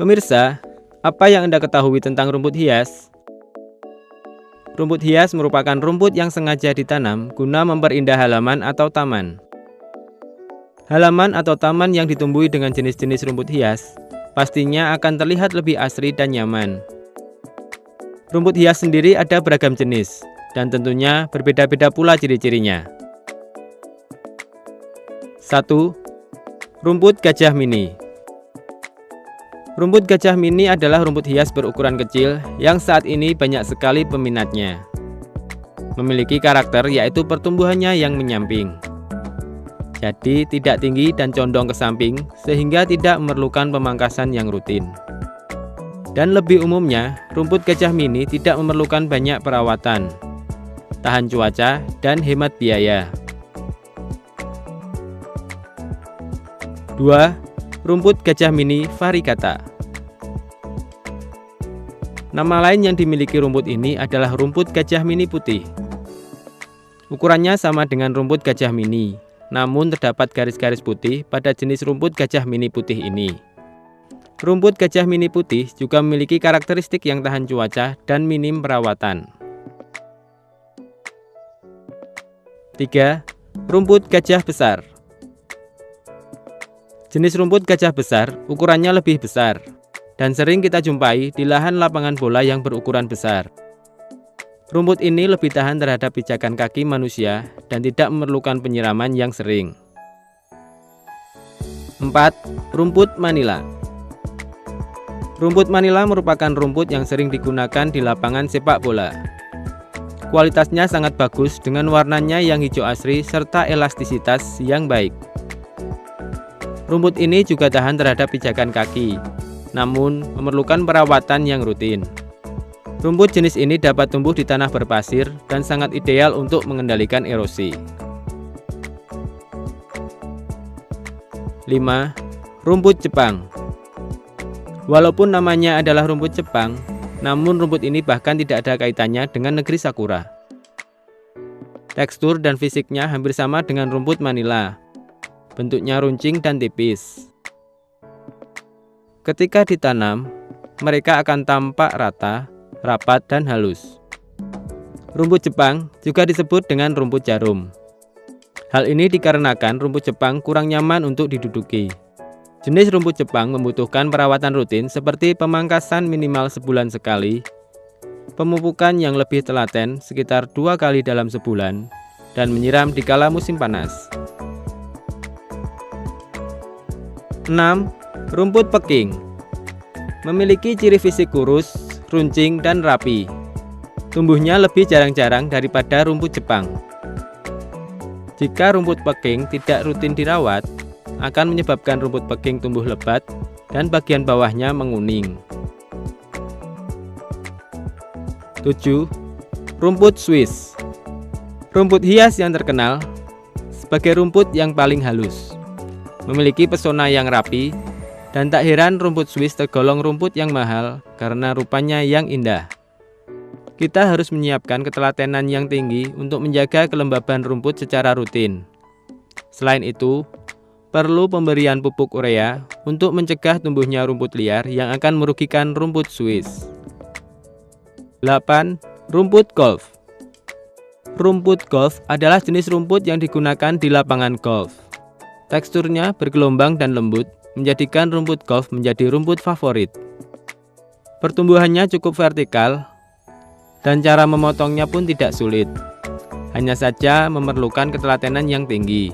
Pemirsa, apa yang Anda ketahui tentang rumput hias? Rumput hias merupakan rumput yang sengaja ditanam guna memperindah halaman atau taman. Halaman atau taman yang ditumbuhi dengan jenis-jenis rumput hias pastinya akan terlihat lebih asri dan nyaman. Rumput hias sendiri ada beragam jenis, dan tentunya berbeda-beda pula ciri-cirinya. 1. Rumput gajah mini. Rumput gajah mini adalah rumput hias berukuran kecil yang saat ini banyak sekali peminatnya. Memiliki karakter yaitu pertumbuhannya yang menyamping. Jadi tidak tinggi dan condong ke samping sehingga tidak memerlukan pemangkasan yang rutin. Dan lebih umumnya, rumput gajah mini tidak memerlukan banyak perawatan, tahan cuaca, dan hemat biaya. 2. Rumput gajah mini variegata. Nama lain yang dimiliki rumput ini adalah rumput gajah mini putih. Ukurannya sama dengan rumput gajah mini, namun terdapat garis-garis putih pada jenis rumput gajah mini putih ini. Rumput gajah mini putih juga memiliki karakteristik yang tahan cuaca dan minim perawatan. 3. Rumput gajah besar. Jenis rumput gajah besar ukurannya lebih besar dan sering kita jumpai di lahan lapangan bola yang berukuran besar. Rumput ini lebih tahan terhadap pijakan kaki manusia dan tidak memerlukan penyiraman yang sering. 4. Rumput Manila. Rumput Manila merupakan rumput yang sering digunakan di lapangan sepak bola. Kualitasnya sangat bagus dengan warnanya yang hijau asri serta elastisitas yang baik. Rumput ini juga tahan terhadap pijakan kaki, namun memerlukan perawatan yang rutin. Rumput jenis ini dapat tumbuh di tanah berpasir dan sangat ideal untuk mengendalikan erosi. 5. Rumput Jepang. Walaupun namanya adalah rumput Jepang, namun rumput ini bahkan tidak ada kaitannya dengan negeri Sakura. Tekstur dan fisiknya hampir sama dengan rumput Manila. Bentuknya runcing dan tipis. Ketika ditanam, mereka akan tampak rata, rapat, dan halus. Rumput Jepang juga disebut dengan rumput jarum. Hal ini dikarenakan rumput Jepang kurang nyaman untuk diduduki. Jenis rumput Jepang membutuhkan perawatan rutin seperti pemangkasan minimal sebulan sekali, pemupukan yang lebih telaten sekitar 2 kali dalam sebulan, dan menyiram di kala musim panas. 6. Rumput Peking. Memiliki ciri fisik kurus, runcing, dan rapi. Tumbuhnya lebih jarang-jarang daripada rumput Jepang. Jika rumput Peking tidak rutin dirawat, akan menyebabkan rumput Peking tumbuh lebat dan bagian bawahnya menguning. 7. Rumput Swiss. Rumput hias yang terkenal sebagai rumput yang paling halus. Memiliki pesona yang rapi, dan tak heran rumput Swiss tergolong rumput yang mahal karena rupanya yang indah. Kita harus menyiapkan ketelatenan yang tinggi untuk menjaga kelembaban rumput secara rutin. Selain itu, perlu pemberian pupuk urea untuk mencegah tumbuhnya rumput liar yang akan merugikan rumput Swiss. 8. Rumput golf. Rumput golf adalah jenis rumput yang digunakan di lapangan golf. Teksturnya bergelombang dan lembut, menjadikan rumput golf menjadi rumput favorit. Pertumbuhannya cukup vertikal, dan cara memotongnya pun tidak sulit. Hanya saja memerlukan ketelatenan yang tinggi.